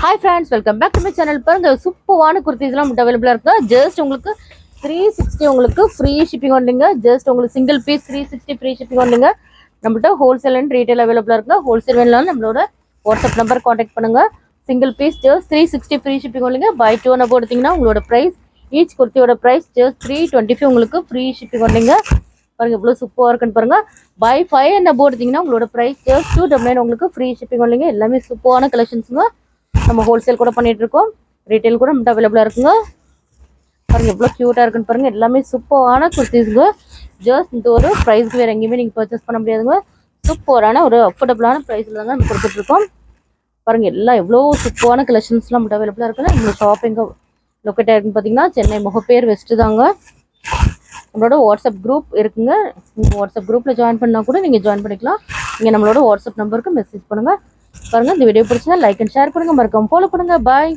Hi friends, welcome back to my channel. பாருங்க சூப்பரான குர்த்திஸ்லாம் அவைலபிளாக இருக்கு. ஜஸ்ட் உங்களுக்கு 360 உங்களுக்கு ஃப்ரீ ஷிப்பிங் வந்துங்க. ஜஸ்ட் உங்களுக்கு சிங்கிள் பீஸ் 360 ஃப்ரீ ஷிப்பிங் வந்துங்க. நம்மள்ட்ட ஹோல்சேல் அண்ட் ரீட்டைல் அவைலபிளாக இருக்கு. ஹோல்சேல் வேணாலும் நம்மளோட வாட்ஸ்அப் நம்பர் காண்டாக்ட் பண்ணுங்க. Single piece just 360 free shipping வந்துங்க. பை 2 அபோவ் எடுத்தீங்கன்னா உங்களோட ப்ரைஸ் ஈச் குர்த்தியோட ப்ரைஸ் ஜஸ்ட் 325 உங்களுக்கு ஃப்ரீ ஷிப்பிங் வந்துங்க. பாருங்க எவ்வளோ சூப்பராக இருக்குன்னு பாருங்க. பை 5 அண்ட் அபோவ் எடுத்தீங்கன்னா உங்களோட ப்ரைஸ் ஜஸ்ட் 299 உங்களுக்கு ஃப்ரீ ஷிப்பிங் வந்துங்க. எல்லாமே சூப்பரான கலெக்ஷன்ஸுங்க. நம்ம ஹோல்சேல் கூட பண்ணிட்டு இருக்கோம், ரீட்டைல் கூட நம்மகிட்ட அவைலபிளாக இருக்குங்க. பாருங்க எவ்வளோ க்யூட்டாக இருக்குன்னு பாருங்க. எல்லாமே சூப்பரான குர்த்திஸ்ங்க. ஜஸ்ட் இந்த ஒரு ப்ரைஸ்க்கு வேறு எங்கேயுமே நீங்கள் பர்ச்சேஸ் பண்ண முடியாதுங்க. சூப்பரான ஒரு அஃபோர்டபுளான ப்ரைஸில் தாங்க நம்ம கொடுத்துட்ருக்கோம். பாருங்க எல்லாம் எவ்வளோ சூப்பரான கலெக்ஷன்ஸ்லாம் நம்மகிட்ட அவைலபிளாக இருக்குங்க. நம்மளோட ஷாப் எங்கே லொக்கேட் ஆகிருக்குன்னு பார்த்தீங்கன்னா சென்னை முகப்பேர் வெஸ்ட்டு தாங்க. நம்மளோட வாட்ஸ்அப் குரூப் இருக்குங்க. நீங்கள் வாட்ஸ்அப் குரூப்பில் ஜாயின் பண்ணால் கூட நீங்கள் ஜாயின் பண்ணிக்கலாம். நீங்கள் நம்மளோட வாட்ஸ்அப் நம்பருக்கு மெசேஜ் பண்ணுங்கள். பாருங்க இந்த வீடியோ பிடிச்சா லைக் அண்ட் ஷேர் பண்ணுங்க, மறக்காம ஃபாலோ பண்ணுங்க. பாய்.